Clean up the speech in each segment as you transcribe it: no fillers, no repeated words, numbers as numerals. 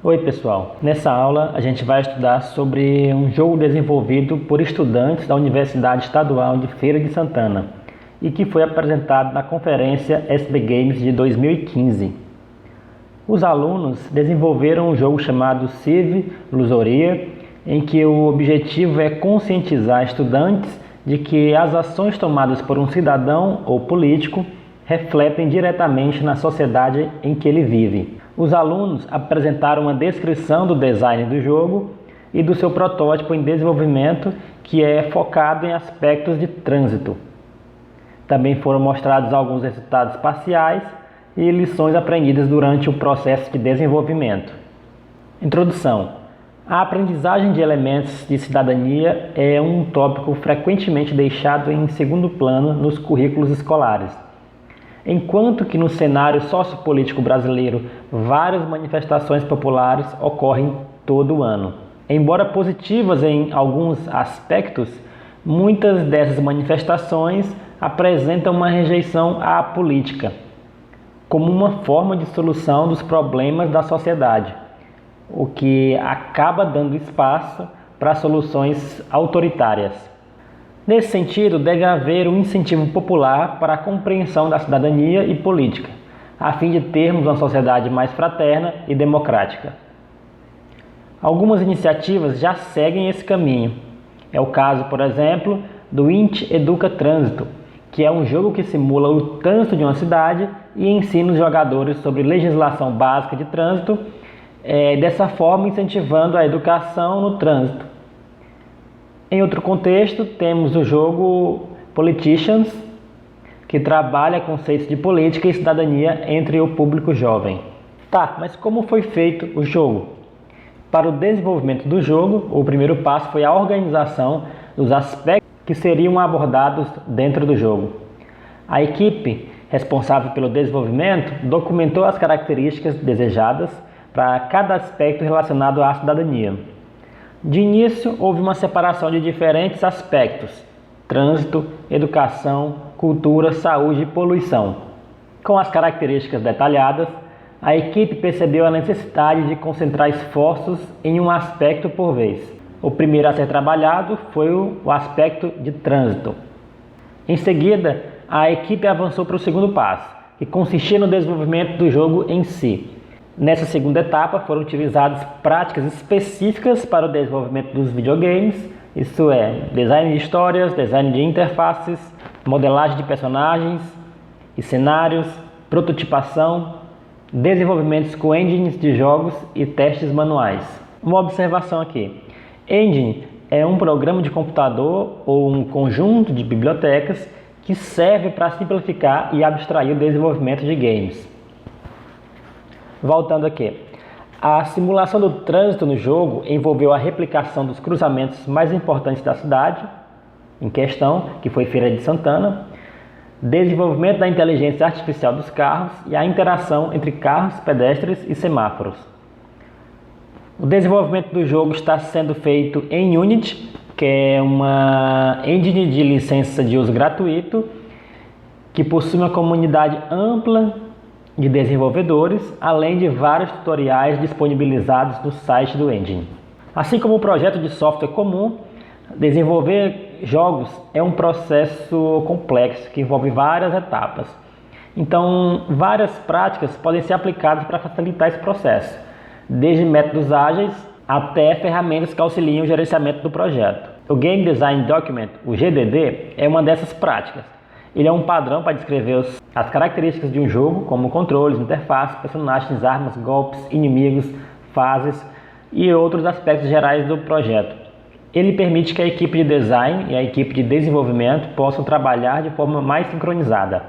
Oi pessoal, nessa aula a gente vai estudar sobre um jogo desenvolvido por estudantes da Universidade Estadual de Feira de Santana e que foi apresentado na conferência SB Games de 2015. Os alunos desenvolveram um jogo chamado Civ Lusoria, em que o objetivo é conscientizar estudantes de que as ações tomadas por um cidadão ou político refletem diretamente na sociedade em que ele vive. Os alunos apresentaram uma descrição do design do jogo e do seu protótipo em desenvolvimento, que é focado em aspectos de trânsito. Também foram mostrados alguns resultados parciais e lições aprendidas durante o processo de desenvolvimento. Introdução. A aprendizagem de elementos de cidadania é um tópico frequentemente deixado em segundo plano nos currículos escolares. Enquanto que no cenário sociopolítico brasileiro, várias manifestações populares ocorrem todo ano. Embora positivas em alguns aspectos, muitas dessas manifestações apresentam uma rejeição à política, como uma forma de solução dos problemas da sociedade, o que acaba dando espaço para soluções autoritárias. Nesse sentido, deve haver um incentivo popular para a compreensão da cidadania e política, a fim de termos uma sociedade mais fraterna e democrática. Algumas iniciativas já seguem esse caminho. É o caso, por exemplo, do Int Educa Trânsito, que é um jogo que simula o trânsito de uma cidade e ensina os jogadores sobre legislação básica de trânsito, dessa forma incentivando a educação no trânsito. Em outro contexto, temos o jogo Politicians, que trabalha conceitos de política e cidadania entre o público jovem. Tá, mas como foi feito o jogo? Para o desenvolvimento do jogo, o primeiro passo foi a organização dos aspectos que seriam abordados dentro do jogo. A equipe responsável pelo desenvolvimento documentou as características desejadas para cada aspecto relacionado à cidadania. De início, houve uma separação de diferentes aspectos: trânsito, educação, cultura, saúde e poluição. Com as características detalhadas, a equipe percebeu a necessidade de concentrar esforços em um aspecto por vez. O primeiro a ser trabalhado foi o aspecto de trânsito. Em seguida, a equipe avançou para o segundo passo, que consistia no desenvolvimento do jogo em si. Nessa segunda etapa foram utilizadas práticas específicas para o desenvolvimento dos videogames, isso é, design de histórias, design de interfaces, modelagem de personagens e cenários, prototipação, desenvolvimentos com engines de jogos e testes manuais. Uma observação aqui: engine é um programa de computador ou um conjunto de bibliotecas que serve para simplificar e abstrair o desenvolvimento de games. Voltando aqui, a simulação do trânsito no jogo envolveu a replicação dos cruzamentos mais importantes da cidade em questão, que foi Feira de Santana, desenvolvimento da inteligência artificial dos carros e a interação entre carros, pedestres e semáforos. O desenvolvimento do jogo está sendo feito em Unity, que é uma engine de licença de uso gratuito, que possui uma comunidade ampla de desenvolvedores, além de vários tutoriais disponibilizados no site do engine. Assim como o projeto de software comum, desenvolver jogos é um processo complexo que envolve várias etapas. Então, várias práticas podem ser aplicadas para facilitar esse processo, desde métodos ágeis até ferramentas que auxiliam o gerenciamento do projeto. O Game Design Document, o GDD, é uma dessas práticas. Ele é um padrão para descrever as características de um jogo, como controles, interfaces, personagens, armas, golpes, inimigos, fases e outros aspectos gerais do projeto. Ele permite que a equipe de design e a equipe de desenvolvimento possam trabalhar de forma mais sincronizada.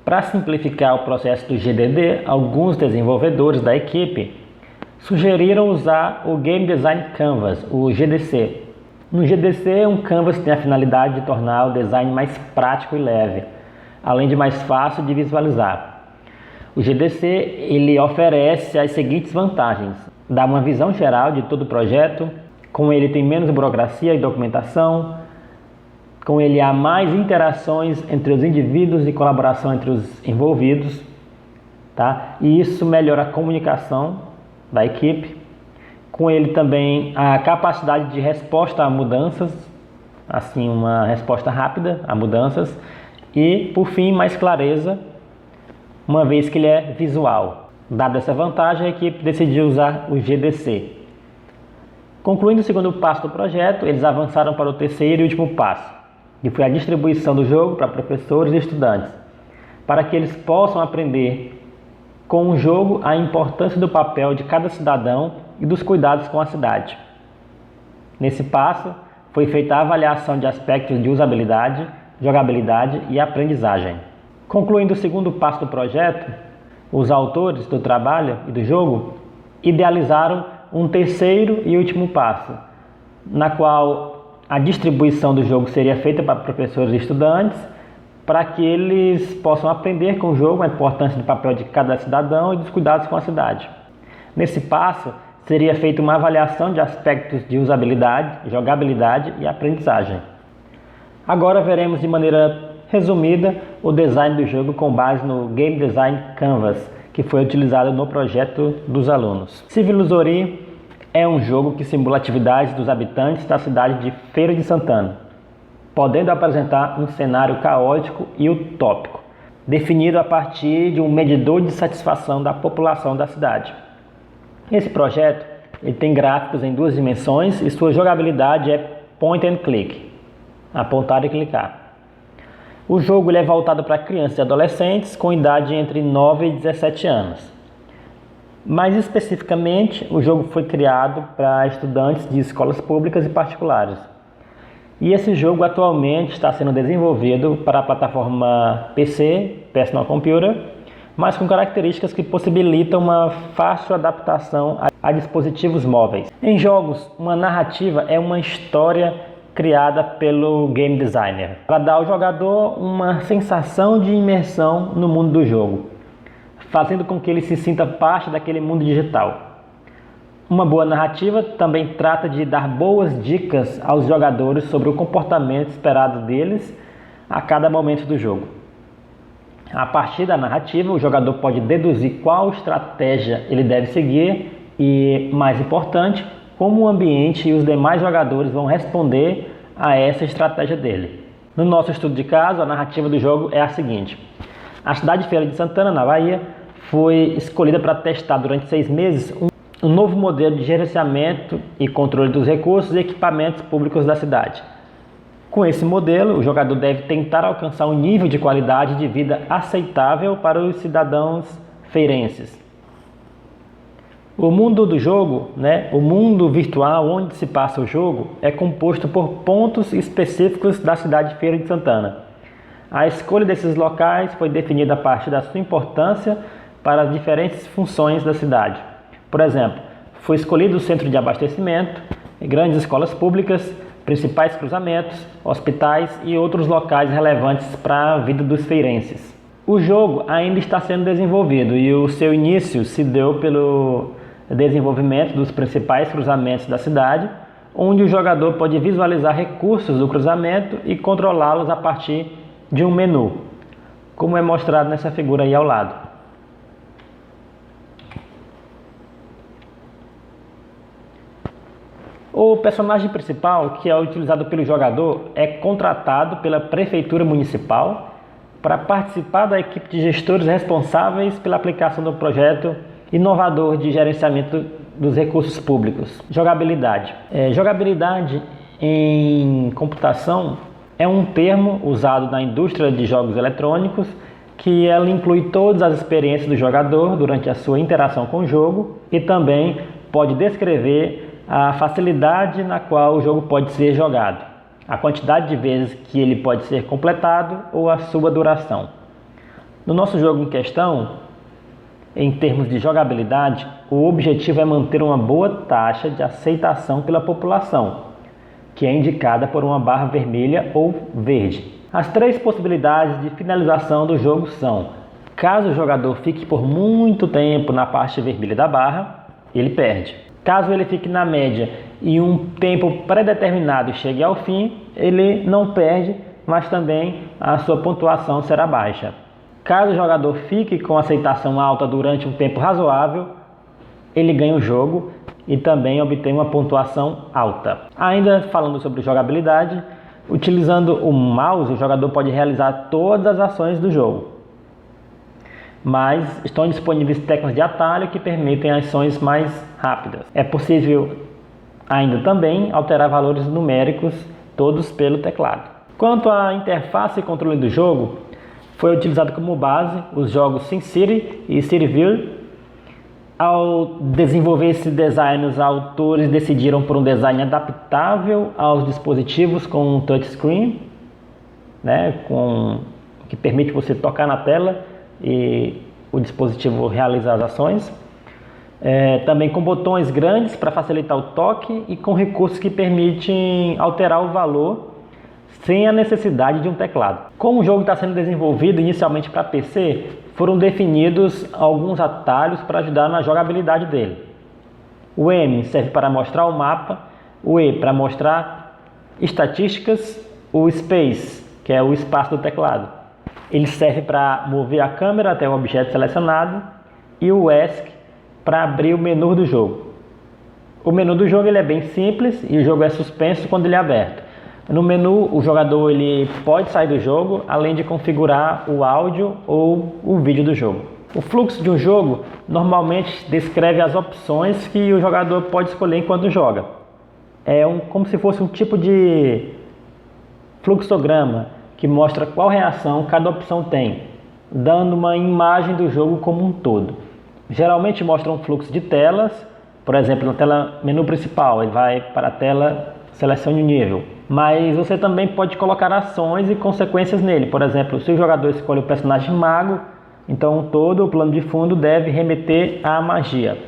Para simplificar o processo do GDD, alguns desenvolvedores da equipe sugeriram usar o Game Design Canvas, o GDC. No GDC, um canvas tem a finalidade de tornar o design mais prático e leve, além de mais fácil de visualizar. O GDC ele oferece as seguintes vantagens: dá uma visão geral de todo o projeto, com ele tem menos burocracia e documentação, com ele há mais interações entre os indivíduos e colaboração entre os envolvidos, tá? E isso melhora a comunicação da equipe. Com ele também a capacidade de resposta a mudanças, assim uma resposta rápida a mudanças, e por fim mais clareza, uma vez que ele é visual. Dada essa vantagem, a equipe decidiu usar o GDC. Concluindo o segundo passo do projeto, eles avançaram para o terceiro e último passo, que foi a distribuição do jogo para professores e estudantes, para que eles possam aprender com o jogo a importância do papel de cada cidadão e dos cuidados com a cidade. Nesse passo, foi feita a avaliação de aspectos de usabilidade, jogabilidade e aprendizagem. Concluindo o segundo passo do projeto, os autores do trabalho e do jogo idealizaram um terceiro e último passo, na qual a distribuição do jogo seria feita para professores e estudantes, para que eles possam aprender com o jogo a importância do papel de cada cidadão e dos cuidados com a cidade. Nesse passo, seria feita uma avaliação de aspectos de usabilidade, jogabilidade e aprendizagem. Agora veremos de maneira resumida o design do jogo com base no Game Design Canvas, que foi utilizado no projeto dos alunos. Civil Illusory é um jogo que simula atividades dos habitantes da cidade de Feira de Santana, podendo apresentar um cenário caótico e utópico, definido a partir de um medidor de satisfação da população da cidade. Esse projeto ele tem gráficos em 2 dimensões e sua jogabilidade é point and click, apontar e clicar. O jogo ele é voltado para crianças e adolescentes com idade entre 9 e 17 anos. Mais especificamente, o jogo foi criado para estudantes de escolas públicas e particulares. E esse jogo atualmente está sendo desenvolvido para a plataforma PC, Personal Computer, mas com características que possibilitam uma fácil adaptação a dispositivos móveis. Em jogos, uma narrativa é uma história criada pelo game designer para dar ao jogador uma sensação de imersão no mundo do jogo, fazendo com que ele se sinta parte daquele mundo digital. Uma boa narrativa também trata de dar boas dicas aos jogadores sobre o comportamento esperado deles a cada momento do jogo. A partir da narrativa, o jogador pode deduzir qual estratégia ele deve seguir e, mais importante, como o ambiente e os demais jogadores vão responder a essa estratégia dele. No nosso estudo de caso, a narrativa do jogo é a seguinte: a cidade de Feira de Santana, na Bahia, foi escolhida para testar durante 6 meses um novo modelo de gerenciamento e controle dos recursos e equipamentos públicos da cidade. Com esse modelo, o jogador deve tentar alcançar um nível de qualidade de vida aceitável para os cidadãos feirenses. O mundo do jogo, o mundo virtual onde se passa o jogo, é composto por pontos específicos da cidade de Feira de Santana. A escolha desses locais foi definida a partir da sua importância para as diferentes funções da cidade. Por exemplo, foi escolhido o centro de abastecimento, grandes escolas públicas, principais cruzamentos, hospitais e outros locais relevantes para a vida dos feirenses. O jogo ainda está sendo desenvolvido e o seu início se deu pelo desenvolvimento dos principais cruzamentos da cidade, onde o jogador pode visualizar recursos do cruzamento e controlá-los a partir de um menu, como é mostrado nessa figura aí ao lado. O personagem principal, que é utilizado pelo jogador, é contratado pela prefeitura municipal para participar da equipe de gestores responsáveis pela aplicação do projeto inovador de gerenciamento dos recursos públicos. Jogabilidade. Jogabilidade em computação é um termo usado na indústria de jogos eletrônicos que ela inclui todas as experiências do jogador durante a sua interação com o jogo e também pode descrever a facilidade na qual o jogo pode ser jogado, a quantidade de vezes que ele pode ser completado ou a sua duração. No nosso jogo em questão, em termos de jogabilidade, o objetivo é manter uma boa taxa de aceitação pela população, que é indicada por uma barra vermelha ou verde. As 3 possibilidades de finalização do jogo são: caso o jogador fique por muito tempo na parte vermelha da barra, ele perde. Caso ele fique na média e um tempo pré-determinado chegue ao fim, ele não perde, mas também a sua pontuação será baixa. Caso o jogador fique com aceitação alta durante um tempo razoável, ele ganha o jogo e também obtém uma pontuação alta. Ainda falando sobre jogabilidade, utilizando o mouse, o jogador pode realizar todas as ações do jogo, mas estão disponíveis técnicas de atalho que permitem ações mais rápidas. É possível ainda também alterar valores numéricos, todos pelo teclado. Quanto à interface e controle do jogo, foi utilizado como base os jogos SimCity e Cityville. Ao desenvolver esse design, os autores decidiram por um design adaptável aos dispositivos com um touchscreen, que permite você tocar na tela e o dispositivo realiza as ações. Também com botões grandes para facilitar o toque e com recursos que permitem alterar o valor sem a necessidade de um teclado. Como o jogo está sendo desenvolvido inicialmente para PC, foram definidos alguns atalhos para ajudar na jogabilidade dele. O M serve para mostrar o mapa, o E para mostrar estatísticas, o Space, que é o espaço do teclado, ele serve para mover a câmera até o objeto selecionado, e o ESC para abrir o menu do jogo. O menu do jogo ele é bem simples e o jogo é suspenso quando ele é aberto. No menu, o jogador ele pode sair do jogo, além de configurar o áudio ou o vídeo do jogo. O fluxo de um jogo normalmente descreve as opções que o jogador pode escolher enquanto joga. Como se fosse um tipo de fluxograma que mostra qual reação cada opção tem, dando uma imagem do jogo como um todo. Geralmente mostra um fluxo de telas, por exemplo, na tela menu principal, ele vai para a tela selecione o nível. Mas você também pode colocar ações e consequências nele. Por exemplo, se o jogador escolhe o personagem mago, então todo o plano de fundo deve remeter à magia.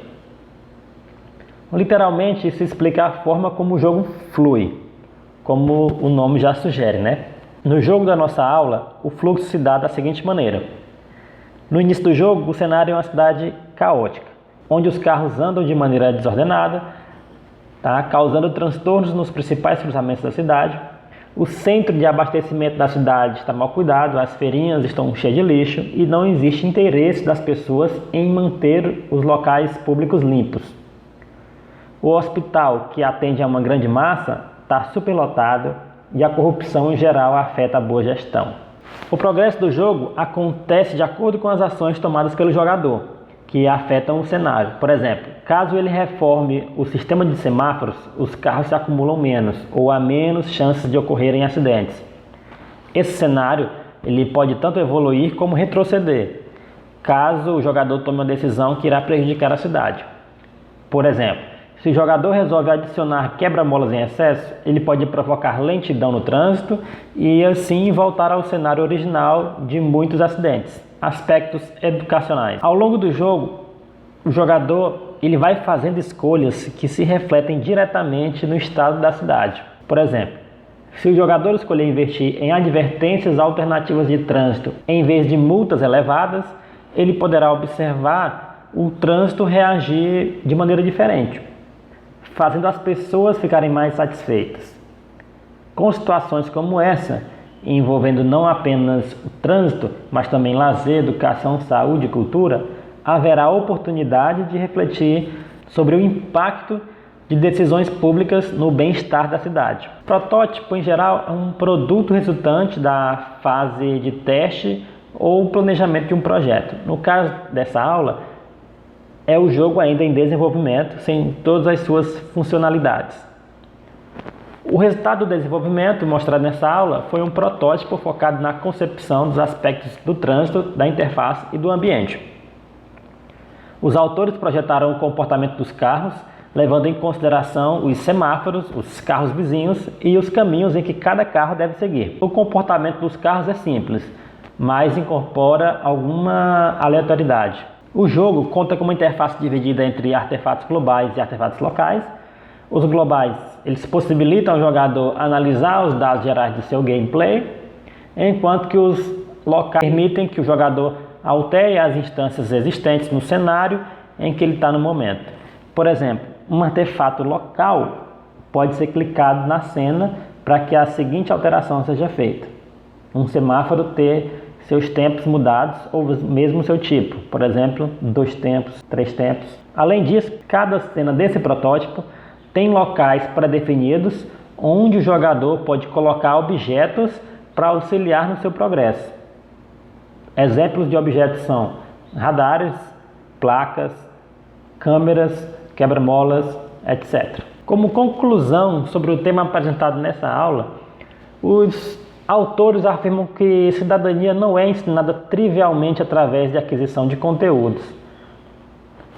Literalmente, isso explica a forma como o jogo flui, como o nome já sugere, No jogo da nossa aula, o fluxo se dá da seguinte maneira. No início do jogo, o cenário é uma cidade caótica, onde os carros andam de maneira desordenada, causando transtornos nos principais cruzamentos da cidade. O centro de abastecimento da cidade está mal cuidado, as feirinhas estão cheias de lixo e não existe interesse das pessoas em manter os locais públicos limpos. O hospital, que atende a uma grande massa, está superlotado e a corrupção em geral afeta a boa gestão. O progresso do jogo acontece de acordo com as ações tomadas pelo jogador, que afetam o cenário. Por exemplo, caso ele reforme o sistema de semáforos, os carros se acumulam menos ou há menos chances de ocorrerem acidentes. Esse cenário ele pode tanto evoluir como retroceder, caso o jogador tome uma decisão que irá prejudicar a cidade. Por exemplo, se o jogador resolve adicionar quebra-molas em excesso, ele pode provocar lentidão no trânsito e assim voltar ao cenário original de muitos acidentes. Aspectos educacionais. Ao longo do jogo, o jogador ele vai fazendo escolhas que se refletem diretamente no estado da cidade. Por exemplo, se o jogador escolher investir em advertências alternativas de trânsito em vez de multas elevadas, ele poderá observar o trânsito reagir de maneira diferente, fazendo as pessoas ficarem mais satisfeitas. Com situações como essa, envolvendo não apenas o trânsito, mas também lazer, educação, saúde e cultura, haverá oportunidade de refletir sobre o impacto de decisões públicas no bem-estar da cidade. O protótipo, em geral, é um produto resultante da fase de teste ou planejamento de um projeto. No caso dessa aula, é o jogo ainda em desenvolvimento, sem todas as suas funcionalidades. O resultado do desenvolvimento mostrado nessa aula foi um protótipo focado na concepção dos aspectos do trânsito, da interface e do ambiente. Os autores projetaram o comportamento dos carros, levando em consideração os semáforos, os carros vizinhos e os caminhos em que cada carro deve seguir. O comportamento dos carros é simples, mas incorpora alguma aleatoriedade. O jogo conta com uma interface dividida entre artefatos globais e artefatos locais. Os globais eles possibilitam ao jogador analisar os dados gerais do seu gameplay, enquanto que os locais permitem que o jogador altere as instâncias existentes no cenário em que ele está no momento. Por exemplo, um artefato local pode ser clicado na cena para que a seguinte alteração seja feita. Um semáforo ter seus tempos mudados ou mesmo seu tipo, por exemplo, 2 tempos, 3 tempos. Além disso, cada cena desse protótipo tem locais pré-definidos onde o jogador pode colocar objetos para auxiliar no seu progresso. Exemplos de objetos são radares, placas, câmeras, quebra-molas, etc. Como conclusão sobre o tema apresentado nessa aula, os autores afirmam que cidadania não é ensinada trivialmente através de aquisição de conteúdos.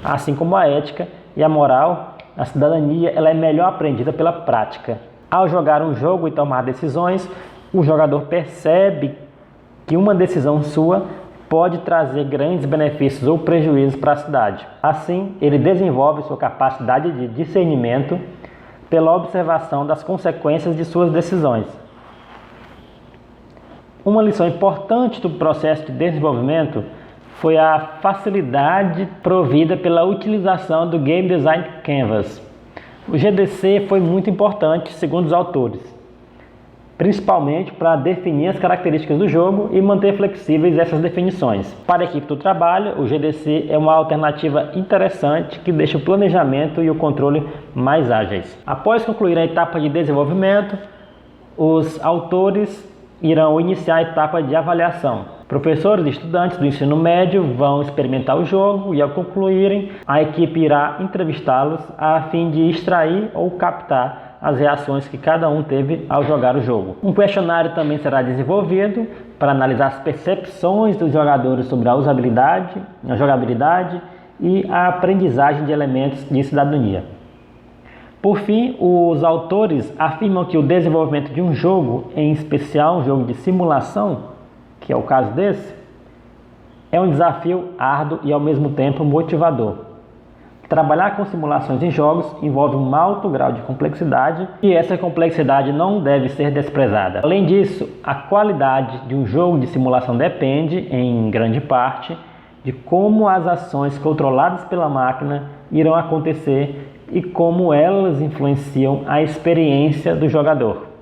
Assim como a ética e a moral, a cidadania ela é melhor aprendida pela prática. Ao jogar um jogo e tomar decisões, o jogador percebe que uma decisão sua pode trazer grandes benefícios ou prejuízos para a cidade. Assim, ele desenvolve sua capacidade de discernimento pela observação das consequências de suas decisões. Uma lição importante do processo de desenvolvimento foi a facilidade provida pela utilização do Game Design Canvas. O GDC foi muito importante, segundo os autores, principalmente para definir as características do jogo e manter flexíveis essas definições. Para a equipe do trabalho, o GDC é uma alternativa interessante que deixa o planejamento e o controle mais ágeis. Após concluir a etapa de desenvolvimento, os autores irão iniciar a etapa de avaliação. Professores e estudantes do ensino médio vão experimentar o jogo e, ao concluírem, a equipe irá entrevistá-los a fim de extrair ou captar as reações que cada um teve ao jogar o jogo. Um questionário também será desenvolvido para analisar as percepções dos jogadores sobre a usabilidade, a jogabilidade e a aprendizagem de elementos de cidadania. Por fim, os autores afirmam que o desenvolvimento de um jogo, em especial um jogo de simulação, que é o caso desse, é um desafio árduo e ao mesmo tempo motivador. Trabalhar com simulações em jogos envolve um alto grau de complexidade e essa complexidade não deve ser desprezada. Além disso, a qualidade de um jogo de simulação depende, em grande parte, de como as ações controladas pela máquina irão acontecer e como elas influenciam a experiência do jogador.